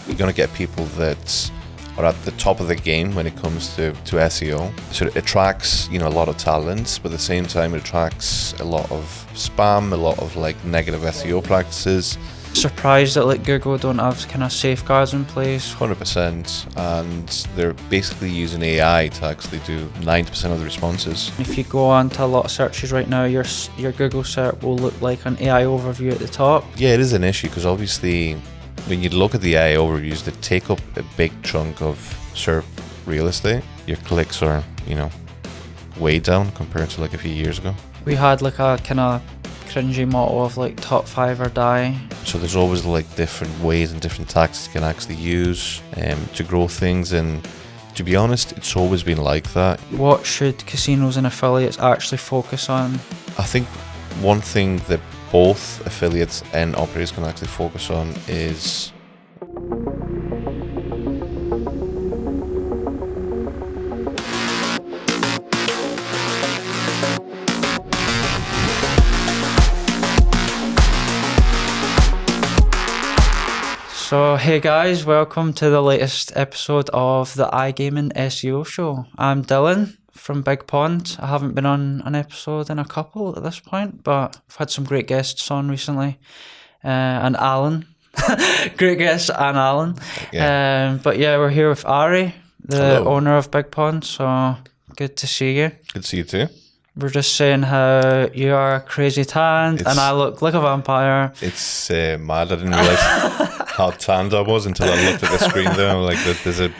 you're going to get people that are at the top of the game when it comes to SEO. So it attracts, a lot of talent, but at the same time it attracts a lot of spam, a lot of like negative SEO practices. Surprised that like Google don't have kind of safeguards in place. 100%, and they're basically using AI to actually do 90% of the responses. If you go on to a lot of searches right now, your Google search will look like an AI overview at the top. Yeah, it is an issue because obviously when you look at the AI overviews, they take up a big chunk of SERP real estate. Your clicks are, way down compared to like a few years ago. We had like a kind of cringy motto of like top 5 or die. So there's always like different ways and different tactics you can actually use to grow things, and to be honest, it's always been like that. What should casinos and affiliates actually focus on? I think one thing that both affiliates and operators can actually focus on is So hey guys, welcome to the latest episode of the iGaming SEO show. I'm Dylan from Big Pond. I haven't been on an episode in a couple at this point, but I've had some great guests on recently. And Alan. Great guests and Alan. Yeah. But yeah, we're here with Ari, the Hello. owner of Big Pond, so good to see you. Good to see you too. We're just saying how you are crazy tanned and I look like a vampire. It's mad. I didn't realize how tanned I was until I looked at the screen there. I'm like, there's a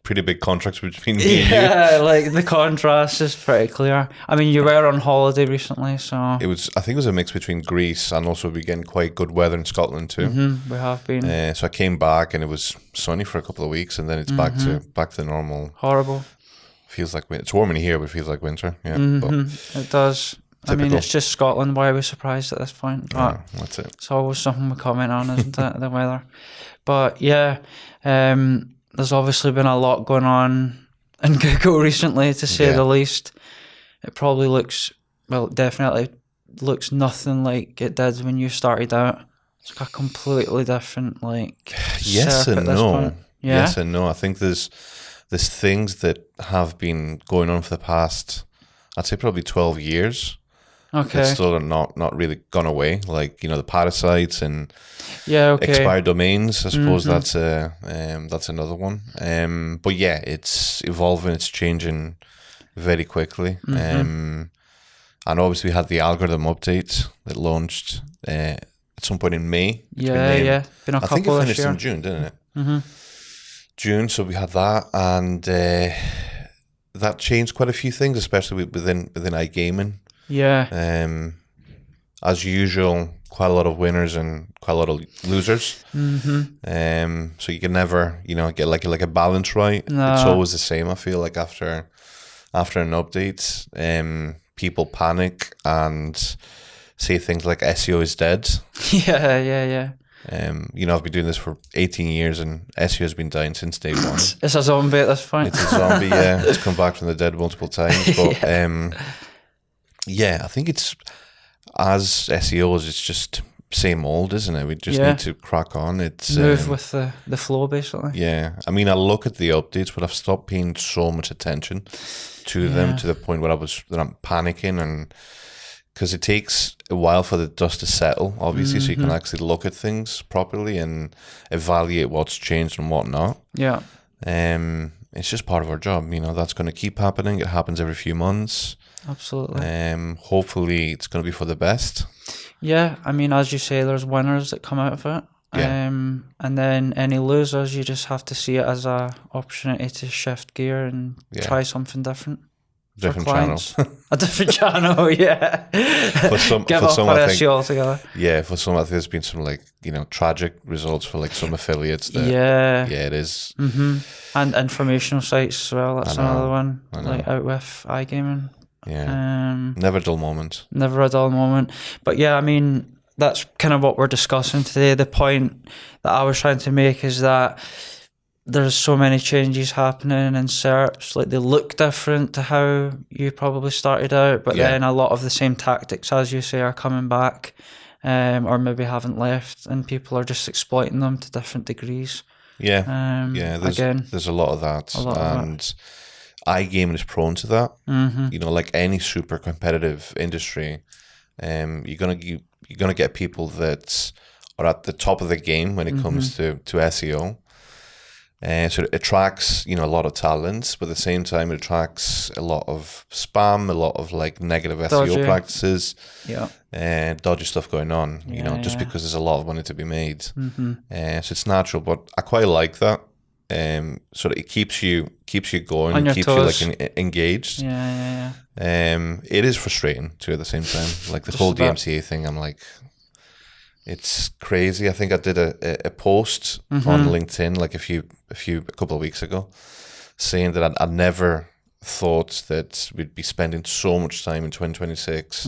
pretty big contrast between me and you. Yeah, like the contrast is pretty clear. I mean, you were on holiday recently, so I think it was a mix between Greece and also we're getting quite good weather in Scotland too. we have been. So I came back and it was sunny for a couple of weeks, and then it's back to normal. Horrible. Feels like it's warm in here, but it feels like winter. Yeah, but It does. I mean, typical. it's just Scotland. Why are we surprised at this point? But that's it. it's always something we comment on, isn't it? The weather. But yeah, there's obviously been a lot going on in Google recently, to say the least. It probably definitely looks nothing like it did when you started out. It's like a completely different Yes SERP and at this no. point. Yeah? Yes and no. I think there's things that have been going on for the past, I'd say probably 12 years. Okay. It's still not really gone away. Like, the parasites and Okay. expired domains. I suppose that's another one. But yeah, it's evolving. It's changing very quickly. And obviously we had the algorithm update that launched at some point in May. Been a couple I think it this finished year. in June, didn't it? June, so we had that, and that changed quite a few things, especially within iGaming. Yeah. As usual, quite a lot of winners and quite a lot of losers. So you can never, get like a balance right. No. It's always the same. I feel like after an update, people panic and say things like SEO is dead. Yeah. I've been doing this for 18 years and SEO has been dying since day one. It's a zombie at this point. It's a zombie, yeah. It's come back from the dead multiple times. But I think it's, as SEOs, it's just same old, isn't it? We just need to crack on. It's move with the flow, basically. Yeah. I mean, I look at the updates, but I've stopped paying so much attention to them to the point where I'm panicking, and because it takes a while for the dust to settle, obviously, so you can actually look at things properly and evaluate what's changed and what not. Yeah. It's just part of our job, that's going to keep happening. It happens every few months. Absolutely. Hopefully it's going to be for the best. Yeah, I mean, as you say, there's winners that come out of it. Yeah. And then any losers, you just have to see it as a opportunity to shift gear and try something different. Different channel. A different channel, yeah. Give up on SEO altogether. Yeah, for some, I think there's been some tragic results for some affiliates. That, it is. And informational sites as well. That's another one. Out with iGaming. Yeah. Never a dull moment. Never a dull moment. But yeah, I mean, that's kind of what we're discussing today. The point that I was trying to make is that there's so many changes happening in SERPs. They look different to how you probably started out, but then a lot of the same tactics, as you say, are coming back, or maybe haven't left, and people are just exploiting them to different degrees. Yeah, again, there's a lot of that, and iGaming is prone to that. You know, like any super competitive industry, you're gonna get people that are at the top of the game when it comes to SEO. So it attracts, you know, a lot of talent, but at the same time, it attracts a lot of spam, a lot of like negative SEO practices, dodgy stuff going on. You know, just because there's a lot of money to be made. So it's natural, but I quite like that. So that it keeps you going, and keeps toes. you like engaged. It is frustrating too at the same time. Like the whole DMCA thing, I'm like, it's crazy. I think I did a post on LinkedIn like a couple of weeks ago, saying that I'd never thought that we'd be spending so much time in 2026,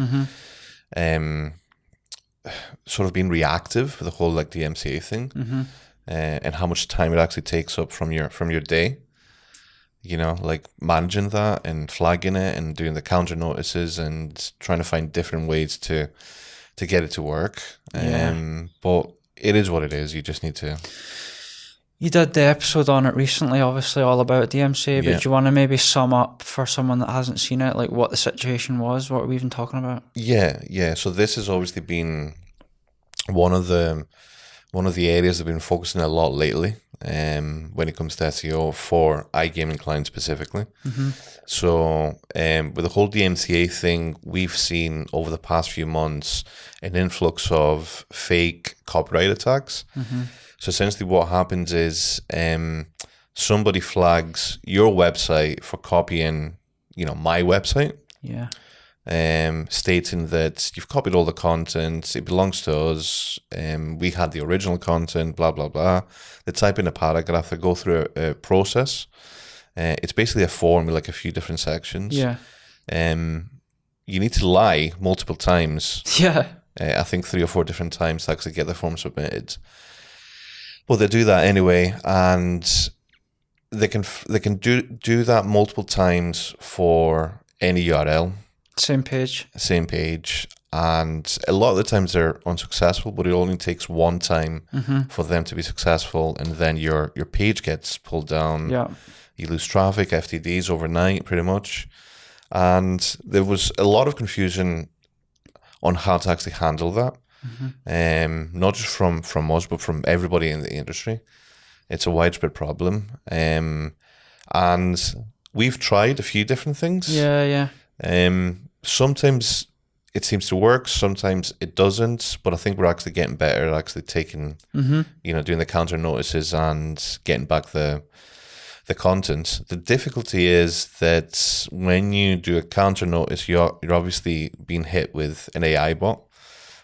sort of being reactive with the whole like DMCA thing, and how much time it actually takes up from your day. You know, like managing that and flagging it and doing the counter notices and trying to find different ways to get it to work. But it is what it is. You just need to. You did the episode on it recently, obviously all about DMCA, but do you want to maybe sum up for someone that hasn't seen it, like what the situation was? What are we even talking about? Yeah. So this has obviously been one of the areas I've been focusing a lot lately, when it comes to SEO for iGaming clients specifically. So with the whole DMCA thing, we've seen over the past few months an influx of fake copyright attacks. So essentially what happens is somebody flags your website for copying, you know, my website. Stating that you've copied all the content, it belongs to us, we had the original content, blah, blah, blah. They type in a paragraph, they go through a process. It's basically a form with like a few different sections. You need to lie multiple times. I think 3 or 4 different times to actually get the form submitted. Well, they do that anyway, and they can do that multiple times for any URL. Same page, and a lot of the times they're unsuccessful, but it only takes one time for them to be successful, and then your page gets pulled down. You lose traffic, FTDs overnight, pretty much. And there was a lot of confusion on how to actually handle that. Not just from us, but from everybody in the industry. It's a widespread problem. And we've tried a few different things. Sometimes it seems to work, sometimes it doesn't, but I think we're actually getting better at actually taking, you know, doing the counter notices and getting back the content. The difficulty is that when you do a counter notice, you're obviously being hit with an AI bot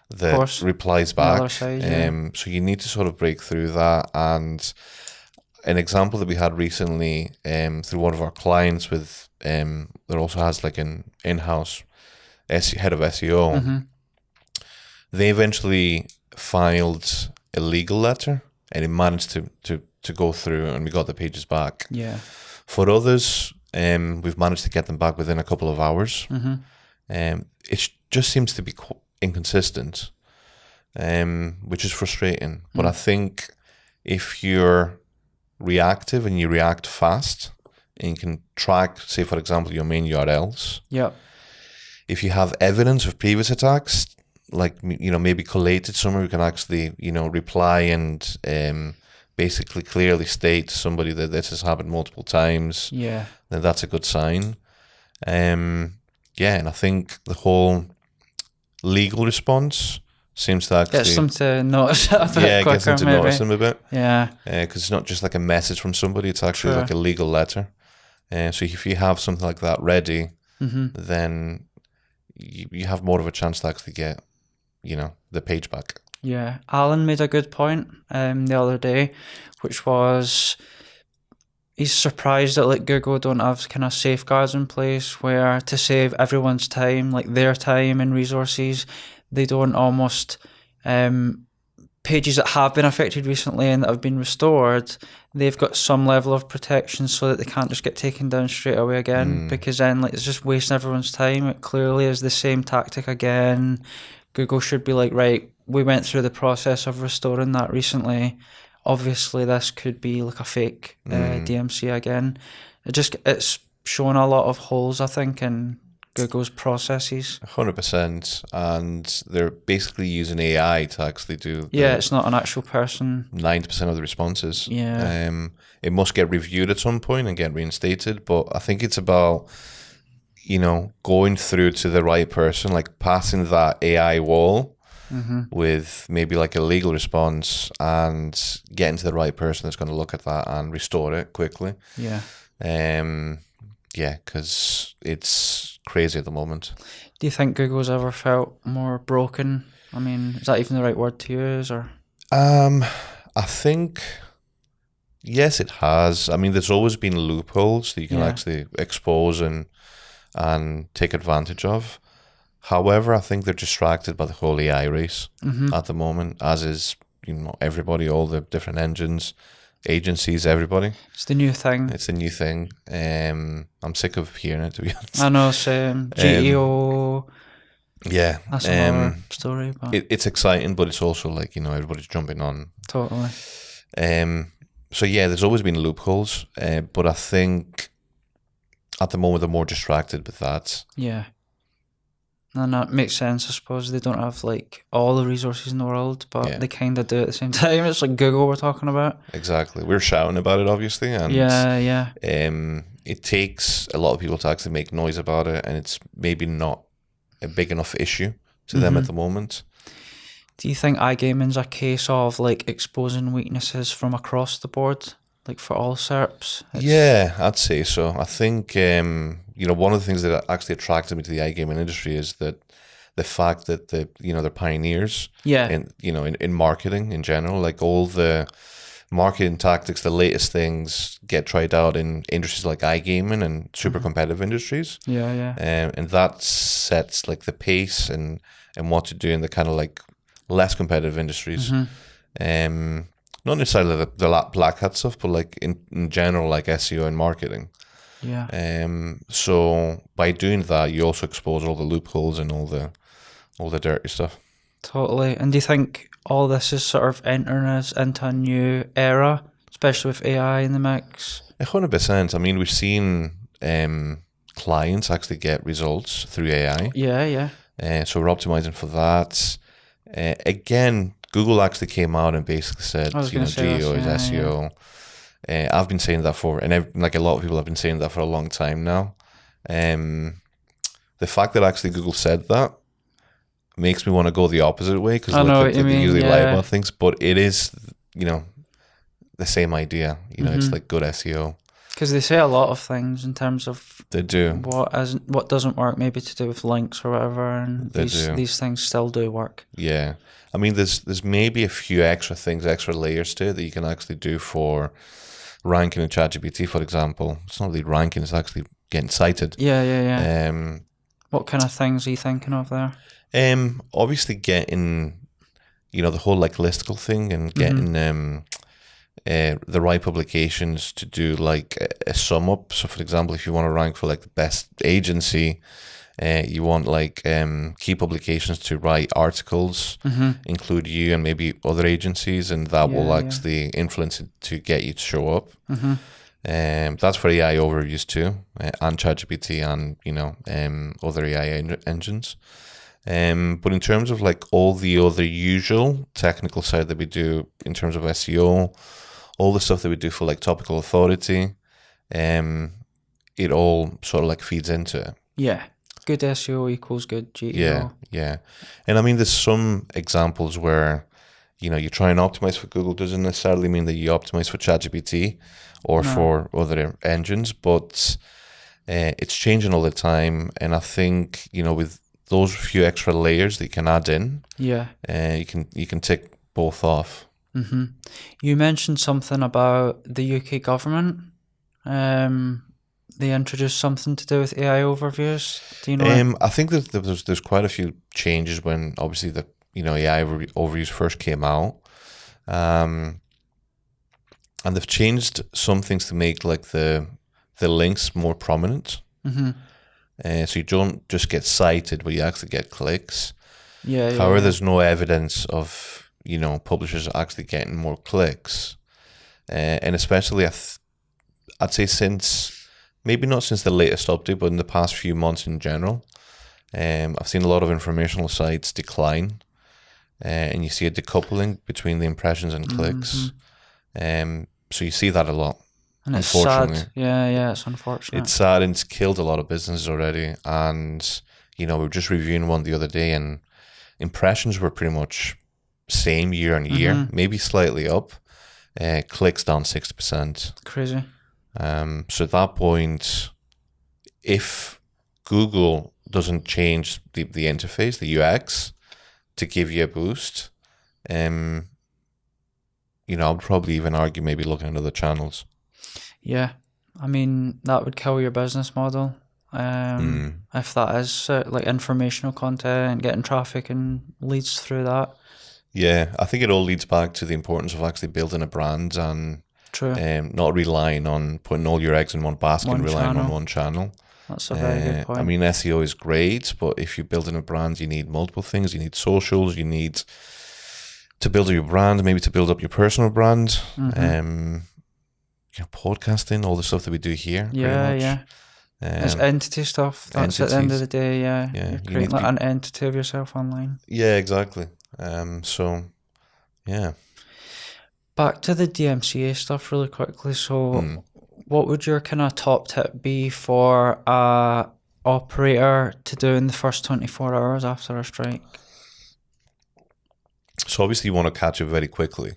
that replies back. So you need to sort of break through that. And an example that we had recently through one of our clients with that also has like an in-house head of SEO, they eventually filed a legal letter and it managed to go through and we got the pages back. For others, we've managed to get them back within a couple of hours. It just seems to be inconsistent, which is frustrating. But I think if you're reactive and you react fast and you can track, say, for example, your main URLs. If you have evidence of previous attacks, like, you know, maybe collated somewhere, you can actually, you know, reply and basically clearly state to somebody that this has happened multiple times. Then that's a good sign. And I think the whole legal response seems to actually gets them to notice it a bit quicker, gets them to maybe. notice them a bit. Because it's not just like a message from somebody, it's actually like a legal letter. So if you have something like that ready, then you have more of a chance to actually get, you know, the page back. Alan made a good point the other day, which was he's surprised that like Google don't have kind of safeguards in place where to save everyone's time, like their time and resources, they don't almost pages that have been affected recently and that have been restored, they've got some level of protection so that they can't just get taken down straight away again, because then like it's just wasting everyone's time. It clearly is the same tactic again. Google should be like, right, we went through the process of restoring that recently. obviously this could be like a fake DMCA again. It's showing a lot of holes, I think, in Google's processes. 100%, and they're basically using AI to actually do. It's not an actual person. 90% of the responses. Yeah. It must get reviewed at some point and get reinstated, but I think it's about, going through to the right person, like passing that AI wall with maybe like a legal response and getting to the right person that's going to look at that and restore it quickly. Yeah. Because it's crazy at the moment. Do you think Google's ever felt more broken? I mean, is that even the right word to use? Or I think, yes, it has. I mean, there's always been loopholes that you can actually expose and take advantage of. However, I think they're distracted by the whole AI race at the moment, as is everybody, all the different engines, agencies, everybody. It's the new thing. It's a new thing. I'm sick of hearing it, to be honest. I know, same. GEO. Yeah. That's another story. But It's exciting, but it's also like, everybody's jumping on. Totally. So, yeah, there's always been loopholes, but I think at the moment they're more distracted with that. Yeah. And that makes sense, I suppose. They don't have like all the resources in the world, but they kind of do at the same time. It's like Google we're talking about. Exactly. We're shouting about it, obviously. And it takes a lot of people to actually make noise about it, and it's maybe not a big enough issue to them at the moment. Do you think iGaming's a case of like exposing weaknesses from across the board, like for all SERPs? Yeah, I'd say so. I think one of the things that actually attracted me to the iGaming industry is that the fact that they're pioneers. In marketing in general, like all the marketing tactics, the latest things get tried out in industries like iGaming and super competitive industries. And that sets like the pace and what to do in the kind of like less competitive industries. Not necessarily the black hat stuff, but like in general, like SEO and marketing. So by doing that, you also expose all the loopholes and all the dirty stuff. Totally. And do you think all this is sort of entering us into a new era, especially with AI in the mix? 100%. I mean, we've seen clients actually get results through AI. So we're optimizing for that. Again, Google actually came out and basically said, GEO is SEO. I've been saying that like a lot of people have been saying that for a long time now. The fact that actually Google said that makes me want to go the opposite way, because they usually lie about things, but it is, the same idea. It's like good SEO. Because they say a lot of things in terms of they do what doesn't work, maybe to do with links or whatever, and these things still do work. Yeah, I mean, there's maybe a few extra layers to it that you can actually do for ranking in ChatGPT, for example. It's not really ranking; it's actually getting cited. What kind of things are you thinking of there? Obviously getting, the whole like listicle thing, and getting the right publications to do like a sum up. So for example, if you want to rank for like the best agency, you want like key publications to write articles, include you and maybe other agencies, and that will actually influence it to get you to show up. That's for AI overviews too, and ChatGPT and other AI engines. But in terms of like all the other usual technical side that we do in terms of SEO, all the stuff that we do for like topical authority, it all sort of like feeds into it. Yeah. Good SEO equals good GEO. Yeah. And I mean, there's some examples where, you try and optimize for Google doesn't necessarily mean that you optimize for ChatGPT or for other engines, but it's changing all the time. And I think, with those few extra layers that you can add in, you can tick both off. You mentioned something about the UK government. They introduced something to do with AI overviews. Do you know? I think that there's quite a few changes when obviously the AI overviews first came out, and they've changed some things to make like the links more prominent. So you don't just get cited, but you actually get clicks. However, there's no evidence of publishers are actually getting more clicks, and especially I'd say since, maybe not since the latest update, but in the past few months in general, I've seen a lot of informational sites decline, and you see a decoupling between the impressions and clicks. So you see that a lot. And it's unfortunately. sad. Yeah, it's unfortunate. It's sad, and it's killed a lot of businesses already. And, we were just reviewing one the other day, and impressions were pretty much same year on year, maybe slightly up. Clicks down 60%. Crazy. So at that point, if Google doesn't change the interface, the UX, to give you a boost, I would probably even argue maybe looking at other channels. Yeah, I mean, that would kill your business model. If that is like informational content, getting traffic and leads through that. Yeah, I think it all leads back to the importance of actually building a brand and not relying on putting all your eggs in one basket and relying on one channel. That's a very good point. I mean, SEO is great, but if you're building a brand, you need multiple things. You need socials, you need to build up your brand, maybe to build up your personal brand. Podcasting, all the stuff that we do here. Yeah. It's entity stuff. That's entities. At the end of the day, you're creating like an entity of yourself online. Yeah, exactly. So, yeah. Back to the DMCA stuff really quickly. So, what would your kind of top tip be for a operator to do in the first 24 hours after a strike? So obviously you want to catch it very quickly.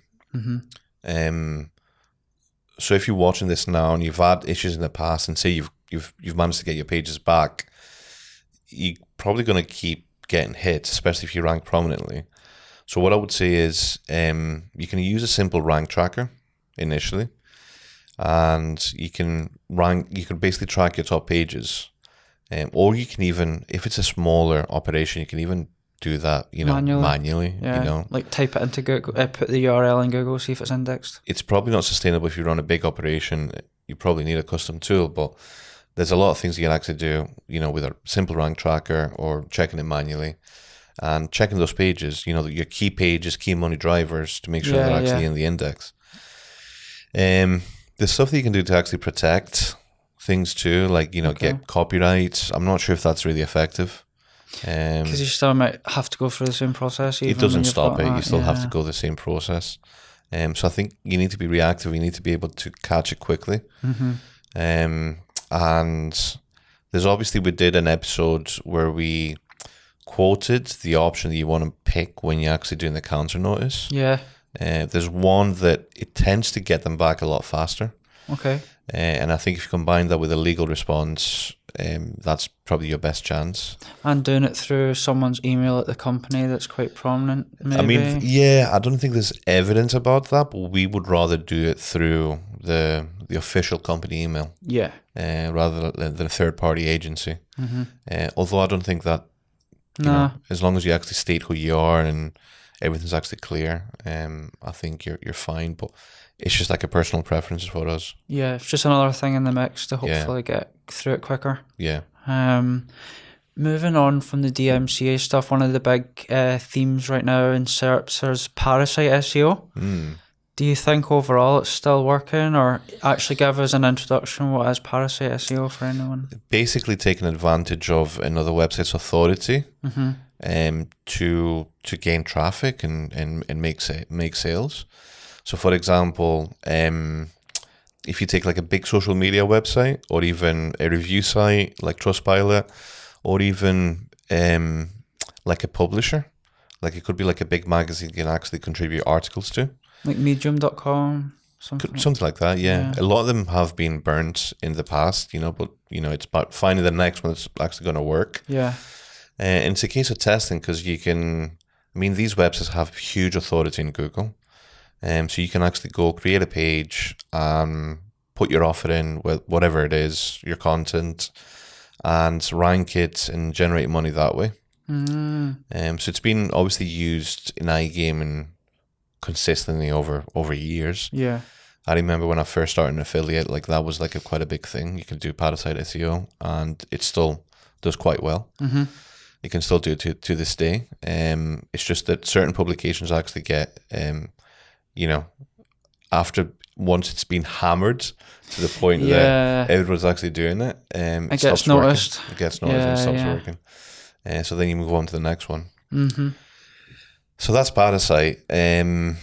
So if you're watching this now and you've had issues in the past, and say you've managed to get your pages back, you're probably going to keep getting hit, especially if you rank prominently. So what I would say is you can use a simple rank tracker initially, and you can basically track your top pages, or you can even, if it's a smaller operation, you can even do that, manually. Yeah, like type it into Google, put the URL in Google, see if it's indexed. It's probably not sustainable if you run a big operation. You probably need a custom tool, but there's a lot of things you can actually do, with a simple rank tracker or checking it manually and checking those pages, your key pages, key money drivers, to make sure they're actually in the index. There's stuff that you can do to actually protect things too, like, get copyright. I'm not sure if that's really effective. Because you still might have to go through the same process. It doesn't stop it. You still have to go the same process. So I think you need to be reactive. You need to be able to catch it quickly. And there's obviously, we did an episode where we quoted the option that you want to pick when you're actually doing the counter notice. Yeah. There's one that it tends to get them back a lot faster. Okay. And I think if you combine that with a legal response, that's probably your best chance. And doing it through someone's email at the company that's quite prominent, maybe? I mean, yeah, I don't think there's evidence about that, but we would rather do it through the official company email. Yeah. Rather than a third-party agency. Although I don't think that, as long as you actually state who you are and everything's actually clear, I think you're fine. But it's just like a personal preference for us. Yeah, it's just another thing in the mix to hopefully get through it quicker. Yeah. Moving on from the DMCA stuff, one of the big themes right now in SERPs is parasite SEO. Do you think overall it's still working, or actually give us an introduction? What is parasite SEO for anyone? Basically taking advantage of another website's authority to gain traffic and make sales. So for example, if you take like a big social media website, or even a review site like Trustpilot, or even like a publisher, like it could be like a big magazine you can actually contribute articles to. Like medium.com, something like that, yeah. A lot of them have been burnt in the past, but it's about finding the next one that's actually going to work. Yeah. And it's a case of testing, because these websites have huge authority in Google. So you can actually go create a page, put your offer in with whatever it is, your content, and rank it and generate money that way. So it's been obviously used in iGaming consistently over years. Yeah. I remember when I first started an affiliate, like that was like quite a big thing. You could do parasite SEO, and it still does quite well. You can still do it to this day. It's just that certain publications actually get, after once it's been hammered to the point that everyone's actually doing it, it gets noticed. Working. It gets noticed and it stops working. So then you move on to the next one. Mm-hmm. So that's Parasite. Then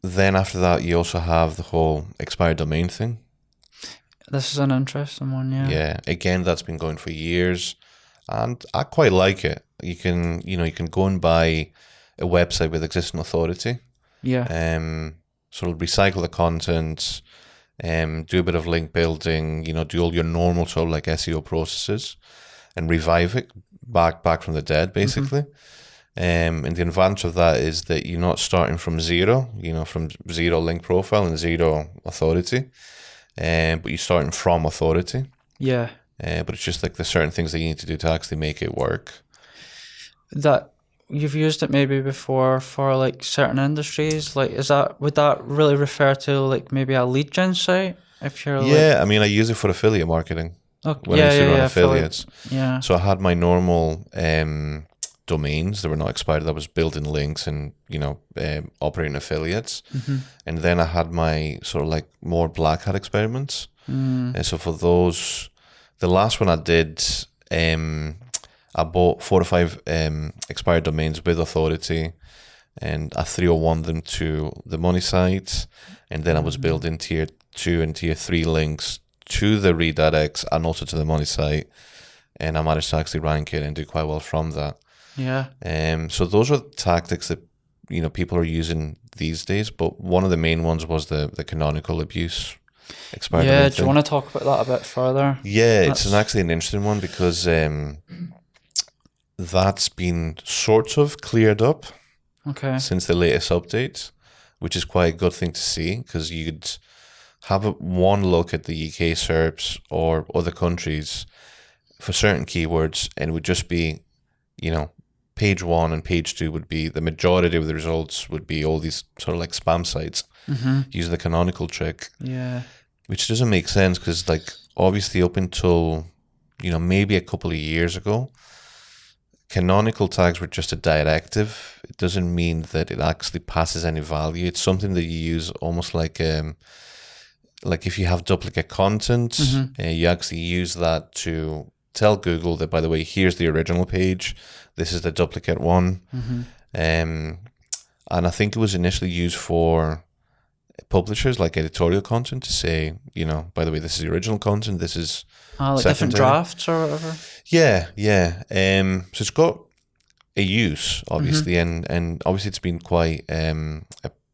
after that, you also have the whole expired domain thing. This is an interesting one, yeah. Yeah, again, that's been going for years, and I quite like it. You can go and buy a website with existing authority. Yeah. Sort of recycle the content, do a bit of link building, do all your normal sort of like SEO processes, and revive it back from the dead, basically. And the advantage of that is that you're not starting from zero, from zero link profile and zero authority. But you're starting from authority. Yeah. But it's just like there's certain things that you need to do to actually make it work. That you've used it maybe before for like certain industries. Like, would that really refer to like maybe a lead gen site? If you're I mean, I use it for affiliate marketing. Okay. When I used to run affiliates. Yeah. So I had my normal domains that were not expired, that was building links and operating affiliates, and then I had my sort of like more Blackhat experiments, and so for those, the last one I did, I bought 4 or 5 expired domains with authority, and I 301 them to the money site, and then I was building tier 2 and tier 3 links to the redirects and also to the money site, and I managed to actually rank it and do quite well from that. Yeah. So those are tactics that people are using these days, but one of the main ones was the canonical abuse expired. Yeah, do you want to talk about that a bit further? Yeah, it's actually an interesting one because that's been sort of cleared up since the latest update, which is quite a good thing to see, because you'd have one look at the UK SERPs or other countries for certain keywords, and it would just be, page 1 and page 2 would be, the majority of the results would be all these sort of like spam sites using the canonical trick. Yeah. Which doesn't make sense, because like obviously up until, maybe a couple of years ago, canonical tags were just a directive. It doesn't mean that it actually passes any value. It's something that you use almost like if you have duplicate content, you actually use that to tell Google that, by the way, here's the original page, this is the duplicate one. And I think it was initially used for publishers, like editorial content, to say, by the way, this is the original content, this is like different drafts or whatever. Yeah. So it's got a use, obviously, and obviously it's been quite a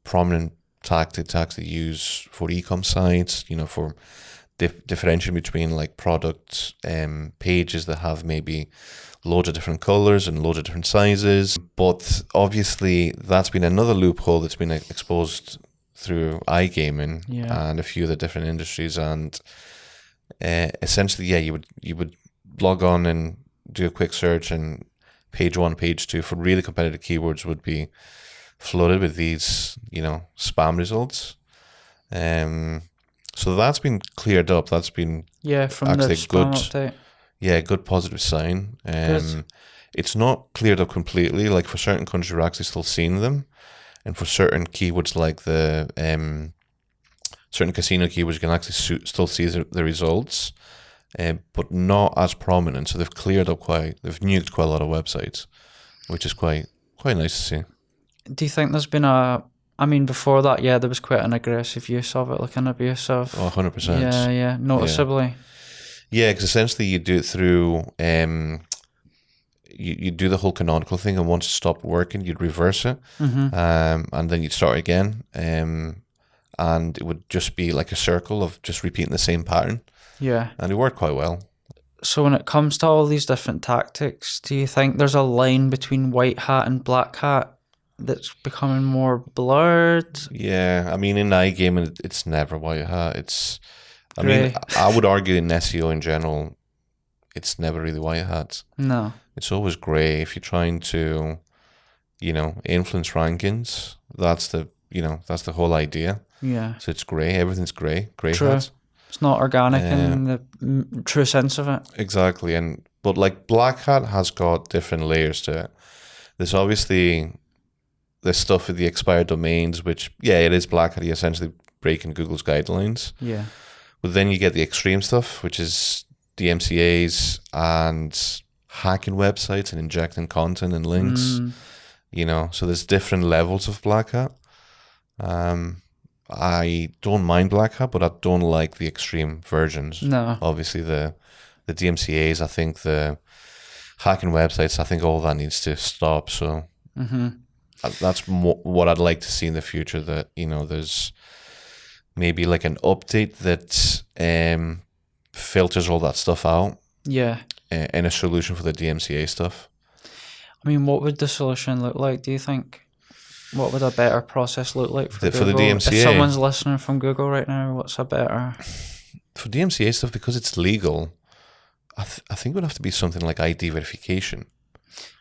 prominent tactic to actually use for e-com sites, for differentiating between like product pages that have maybe loads of different colors and loads of different sizes. But obviously that's been another loophole that's been exposed through iGaming and a few of the different industries. And essentially, you would log on and do a quick search, and page 1, page 2 for really competitive keywords would be flooded with these, spam results. So that's been cleared up. That's been from actually the spam update. Yeah, good positive sign. It's not cleared up completely. Like for certain countries, we're actually still seeing them, and for certain keywords like the certain casino keywords, you can actually still see the results, but not as prominent. So they've cleared up they've nuked quite a lot of websites, which is quite nice to see. Do you think there's been before that, there was quite an aggressive use of it, like an abusive. Oh, 100%. Yeah, noticeably. Yeah, because essentially you do it through, you do the whole canonical thing, and once it stopped working, you'd reverse it, and then you'd start again, and it would just be like a circle of just repeating the same pattern. Yeah. And it worked quite well. So when it comes to all these different tactics, do you think there's a line between white hat and black hat that's becoming more blurred? Yeah, I mean, in iGaming, it's never white hat. Grey. I would argue in SEO in general, it's never really white hat. No. It's always grey. If you're trying to, influence rankings, that's the whole idea. Yeah. So it's grey. Everything's grey. Grey True. hat. It's not organic in the true sense of it. Exactly. And But like Blackhat has got different layers to it. There's obviously the stuff with the expired domains, which, yeah, it is Blackhat. You're essentially breaking Google's guidelines. Yeah. But then you get the extreme stuff, which is DMCAs and hacking websites and injecting content and links. You know, so there's different levels of Blackhat. I don't mind Blackhat, but I don't like the extreme versions. No. Obviously, the DMCAs, I think the hacking websites, I think all that needs to stop. So that's what I'd like to see in the future, that, you know, there's maybe like an update that filters all that stuff out. Yeah. And a solution for the DMCA stuff. I mean, what would the solution look like, do you think? What would a better process look like for Google? The DMCA? If someone's listening from Google right now, what's a better... For DMCA stuff, because it's legal, I think it would have to be something like ID verification.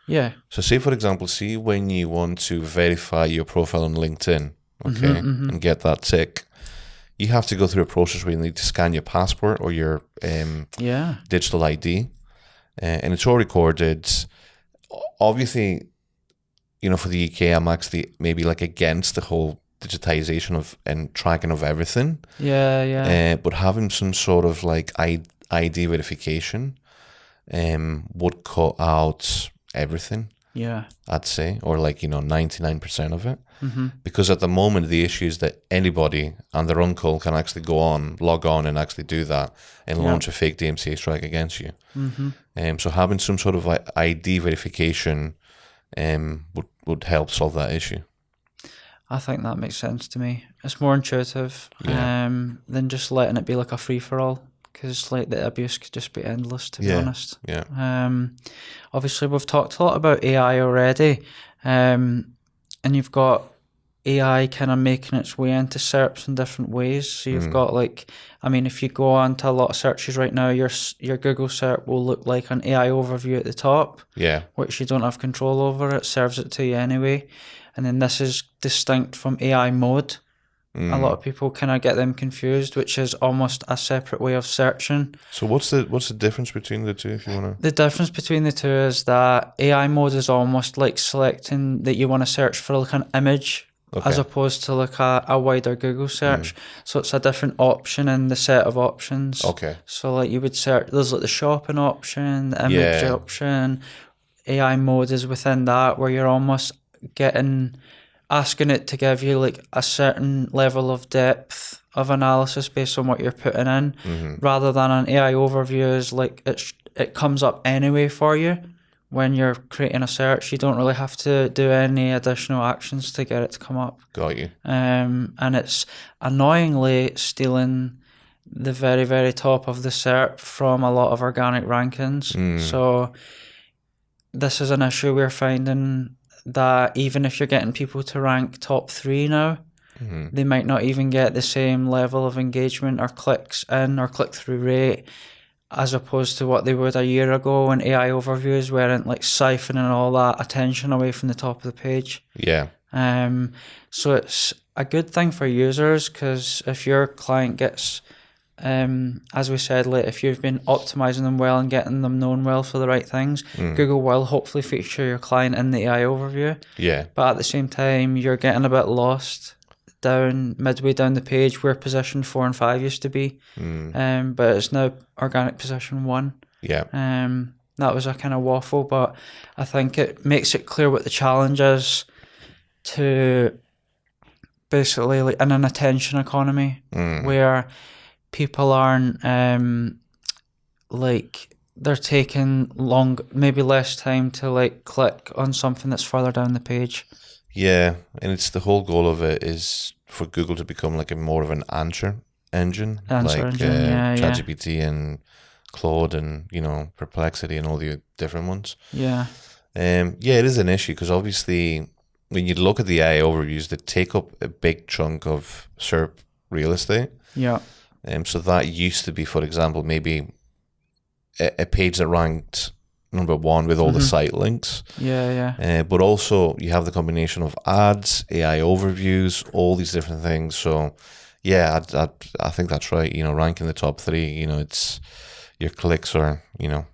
Yeah. So say, for example, see when you want to verify your profile on LinkedIn, okay, and get that tick, you have to go through a process where you need to scan your passport or your digital ID, and it's all recorded. Obviously, you know, for the UK, I'm actually maybe like against the whole digitization of and tracking of everything. Yeah. But having some sort of like ID verification would cut out everything. Yeah, I'd say, or like, you know, 99% of it. Because at the moment, the issue is that anybody and their uncle can actually log on and actually do that and launch a fake DMCA strike against you. So having some sort of ID verification would help solve that issue. I think that makes sense to me. It's more intuitive than just letting it be like a free-for-all, because like the abuse could just be endless, to be honest. Obviously, we've talked a lot about AI already, and you've got AI kind of making its way into SERPs in different ways. So you've got like, I mean, if you go on to a lot of searches right now, your Google SERP will look like an AI overview at the top, which you don't have control over. It serves it to you anyway. And then this is distinct from AI mode. A lot of people kind of get them confused, which is almost a separate way of searching. So what's the difference between the two, if you want to? The difference between the two is that AI mode is almost like selecting that you want to search for like an image, as opposed to like a wider Google search. So it's a different option in the set of options. So like you would search, there's like the shopping option, the image option. AI mode is within that, where you're almost asking it to give you like a certain level of depth of analysis based on what you're putting in, rather than an AI overview is like it comes up anyway for you when you're creating a search. You don't really have to do any additional actions to get it to come up. Got you. And it's annoyingly stealing the very, very top of the SERP from a lot of organic rankings. So this is an issue we're finding, that even if you're getting people to rank top 3 now, they might not even get the same level of engagement or clicks in or click-through rate as opposed to what they would a year ago when AI overviews weren't like siphoning all that attention away from the top of the page. So it's a good thing for users, because if your client gets, as we said, like if you've been optimizing them well and getting them known well for the right things, Google will hopefully feature your client in the AI overview. But at the same time, you're getting a bit lost midway down the page where position 4 and 5 used to be, but it's now organic position 1. That was a kind of waffle, but I think it makes it clear what the challenge is to basically, like in an attention economy where people aren't like they're taking maybe less time to like click on something that's further down the page. And it's the whole goal of it is for Google to become like more of an answer engine, ChatGPT and Claude and, you know, Perplexity and all the different ones. It is an issue, because obviously when you look at the AI overviews, they take up a big chunk of SERP real estate. So that used to be, for example, maybe a page that ranked number 1 with all the site links. But also you have the combination of ads, AI overviews, all these different things. So I think that's right. You know, ranking the top 3, you know, it's your clicks are, you know,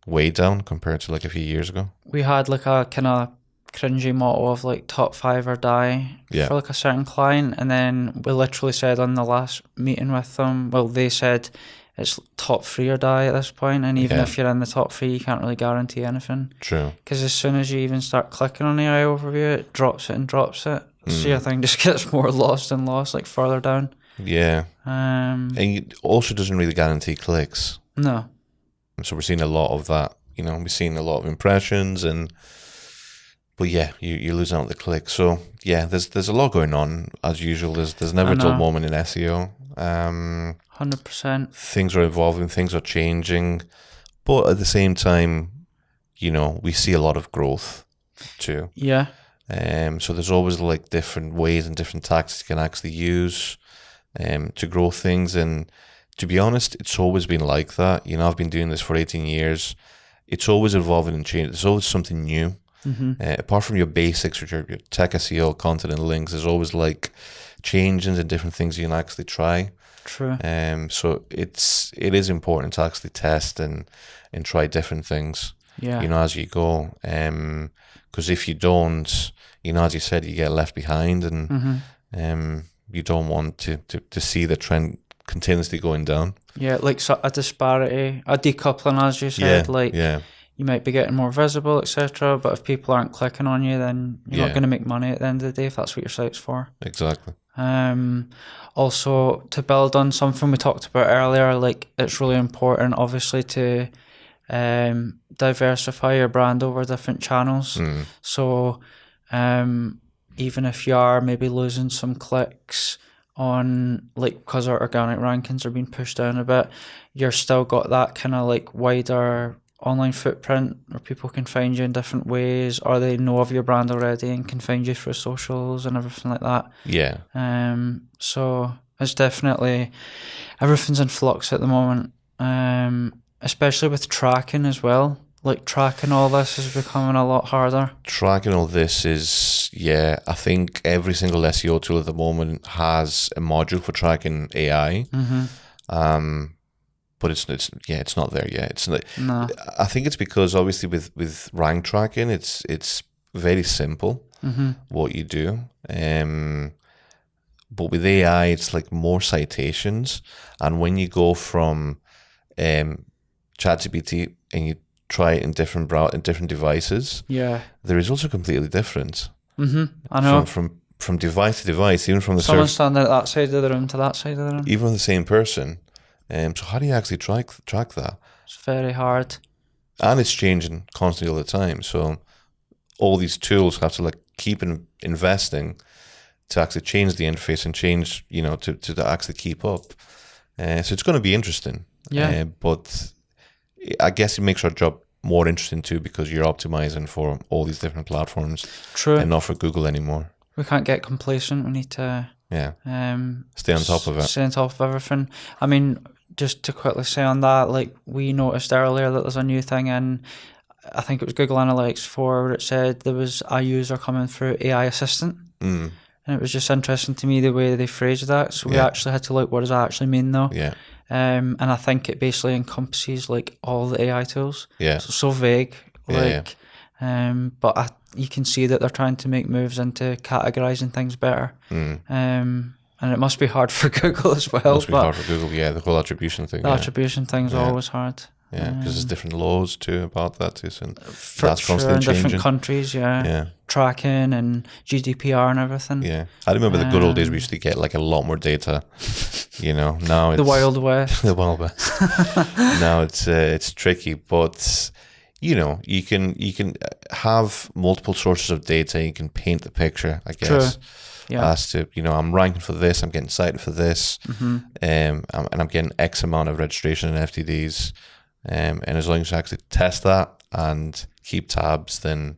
way down compared to like a few years ago. We had like a kind of cringy motto of like top 5 or die for like a certain client, and then we literally said on the last meeting with them, well, they said it's top 3 or die at this point, and even if you're in the top 3, you can't really guarantee anything. True. Because as soon as you even start clicking on AI overview, it drops it and drops it. So your thing just gets more lost and lost, like further down. Yeah. And it also doesn't really guarantee clicks. No. So we're seeing a lot of that. You know, we're seeing a lot of impressions, but yeah, you're losing out the clicks. So yeah, there's a lot going on as usual. There's never a dull moment in SEO. 100%. Things are evolving, things are changing, but at the same time, you know, we see a lot of growth too. Yeah. So there's always like different ways and different tactics you can actually use to grow things. And to be honest, it's always been like that. You know, I've been doing this for 18 years. It's always evolving and changing. There's always something new. Apart from your basics, which are your tech SEO, content and links, there's always like changes and different things you can actually try. True. So it is important to actually test and try different things. Yeah. You know, as you go. Because if you don't, you know, as you said, you get left behind, and you don't want to see the trend continuously going down. Yeah, like so a disparity, a decoupling, as you said. You might be getting more visible, etc. But if people aren't clicking on you, then you're not going to make money at the end of the day if that's what your site's for. Exactly. Also, to build on something we talked about earlier, like it's really important, obviously, to diversify your brand over different channels. So even if you are maybe losing some clicks on, like, because our organic rankings are being pushed down a bit, you're still got that kind of like wider online footprint where people can find you in different ways, or they know of your brand already and can find you through socials and everything like that. Yeah. So it's definitely, everything's in flux at the moment, especially with tracking as well. Like tracking all this is becoming a lot harder. Tracking all this is, I think every single SEO tool at the moment has a module for tracking AI. But it's not there yet. It's not, no. I think it's because obviously with rank tracking, it's very simple what you do. But with AI, it's like more citations, and when you go from ChatGPT and you try it in different devices, the results are completely different. I know. From device to device, even from the someone standing at that side of the room to that side of the room, even the same person. So how do you actually track that? It's very hard, and it's changing constantly all the time. So all these tools have to like keep investing to actually change the interface and change, you know, to actually keep up. So it's going to be interesting. But I guess it makes our job more interesting too, because you're optimizing for all these different platforms. True. And not for Google anymore. We can't get complacent. We need to stay on top of it. Stay on top of everything. I mean, just to quickly say on that, like we noticed earlier that there's a new thing in, I think it was Google Analytics 4, where it said there was a user coming through AI Assistant. And it was just interesting to me the way they phrased that. So we actually had to look, what does that actually mean though? And I think it basically encompasses like all the AI tools. So it's so vague. But you can see that they're trying to make moves into categorizing things better. And it must be hard for Google as well. It must be hard for Google, the whole attribution thing. The attribution thing's always hard. Because there's different laws too about that too. So that's constantly changing. In different countries, tracking and GDPR and everything. I remember the good old days we used to get like a lot more data. You know, now it's the Wild West. The Wild West. Now it's tricky, but you know, you can have multiple sources of data. You can paint the picture, I guess. True. As to, you know, I'm ranking for this, I'm getting cited for this, and I'm getting X amount of registration and FTDs. And as long as you actually test that and keep tabs, then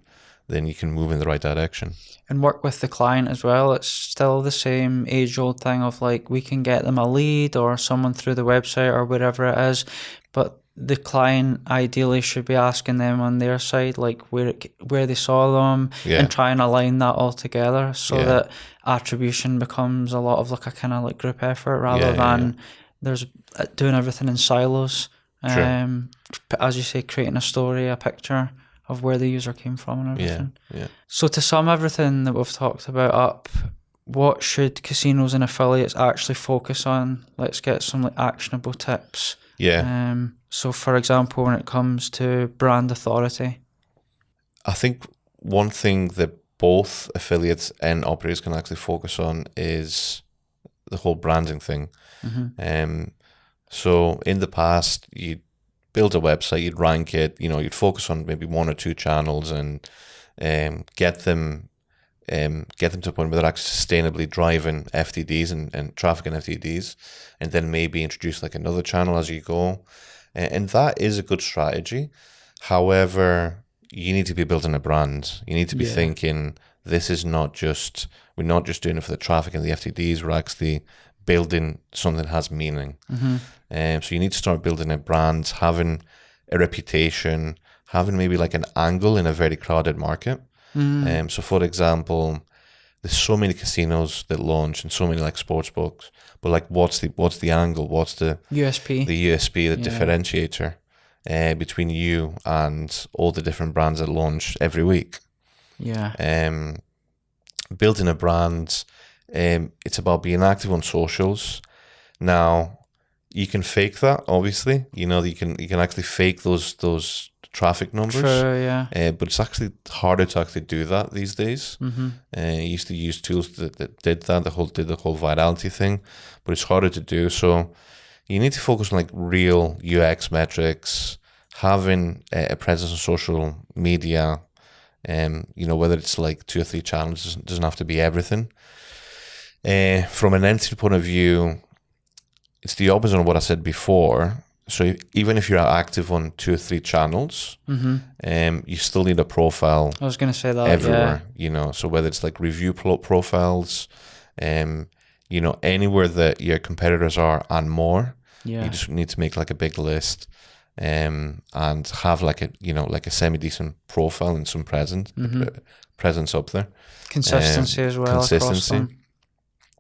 you can move in the right direction. And work with the client as well. It's still the same age-old thing of like, we can get them a lead or someone through the website or whatever it is, but the client ideally should be asking them on their side, like where they saw them, and try and align that all together so that attribution becomes a lot of like a kind of like group effort rather than there's doing everything in silos. As you say, creating a story, a picture of where the user came from and everything. Yeah. So to sum everything that we've talked about up, what should casinos and affiliates actually focus on? Let's get some like actionable tips. Yeah. So for example, when it comes to brand authority, I think one thing that both affiliates and operators can actually focus on is the whole branding thing. So in the past, you'd build a website, you'd rank it, you'd focus on maybe 1 or 2 channels and get them to a point where they're actually sustainably driving FTDs and traffic and FTDs, and then maybe introduce like another channel as you go. And that is a good strategy. However, you need to be building a brand. You need to be thinking, this is we're not just doing it for the traffic and the FTDs, we're actually building something that has meaning. So you need to start building a brand, having a reputation, having maybe like an angle in a very crowded market. So for example, there's so many casinos that launch and so many like sports books, but like what's the angle? What's the USP? The USP, the differentiator between you and all the different brands that launch every week. Building a brand, it's about being active on socials. Now, you can fake that, obviously. You can actually fake those traffic numbers. True, yeah. But it's actually harder to actually do that these days. You used to use tools that did that, did the whole virality thing, but it's harder to do. So you need to focus on like real UX metrics, having a presence on social media, whether it's like 2 or 3 channels, doesn't have to be everything. From an entity point of view, it's the opposite of what I said before. So even if you're active on 2 or 3 channels, you still need a profile. I was going to say that everywhere. So whether it's like review profiles, anywhere that your competitors are and more, you just need to make like a big list, and have like a semi-decent profile and some presence up there. Consistency as well. Consistency.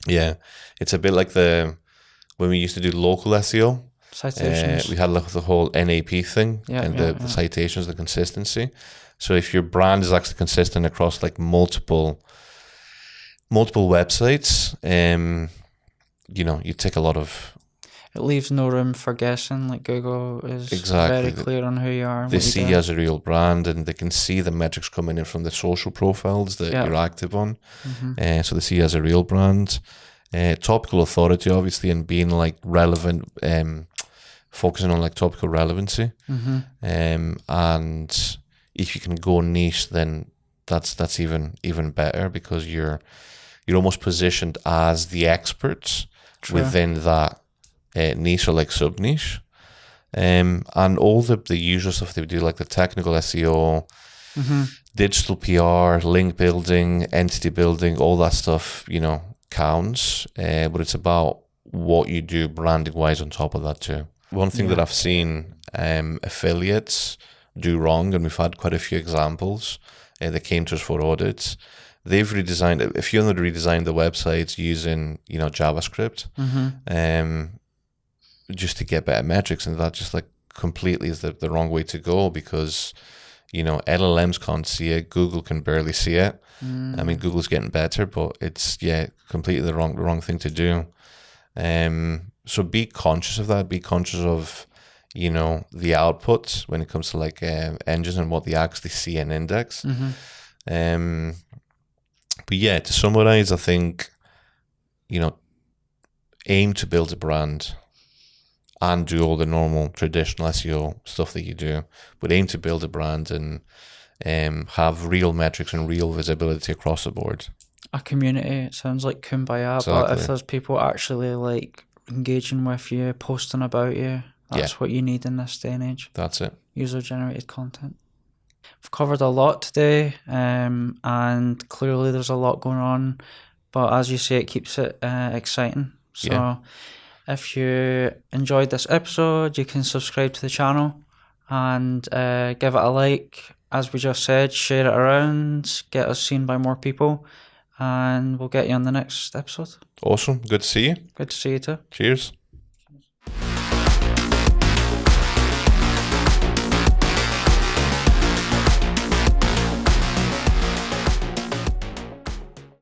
Yeah, it's a bit like when we used to do local SEO. Citations. We had like the whole NAP thing the citations, the consistency. So if your brand is actually consistent across like multiple websites, you take a lot of. It leaves no room for guessing. Like Google is very clear on who you are. And they see you as a real brand, and they can see the metrics coming in from the social profiles that you're active on. So they see you as a real brand. Topical authority, obviously, and being like relevant, focusing on like topical relevancy. And if you can go niche, then that's even better, because you're almost positioned as the expert within that niche or like sub niche. And all the usual stuff they do, like the technical SEO, digital PR, link building, entity building, all that stuff, counts, but it's about what you do branding wise on top of that too. One thing that I've seen affiliates do wrong, and we've had quite a few examples that came to us for audits. They've redesigned, a few of them redesigned the websites using JavaScript, just to get better metrics, and that just like completely is the wrong way to go, because LLMs can't see it, Google can barely see it. I mean, Google's getting better, but it's completely the wrong thing to do. So be conscious of that. Be conscious of the output when it comes to like engines and what they actually see in index. But yeah, to summarize, I think aim to build a brand and do all the normal traditional SEO stuff that you do, but aim to build a brand and have real metrics and real visibility across the board. A community, it sounds like kumbaya, but if there's people actually like engaging with you, posting about you, that's what you need in this day and age. That's it. User-generated content. We've covered a lot today, and clearly there's a lot going on, but as you say, it keeps it exciting. So if you enjoyed this episode, you can subscribe to the channel and give it a like. As we just said, share it around, get us seen by more people, and we'll get you on the next episode. Awesome. Good to see you. Good to see you too. Cheers.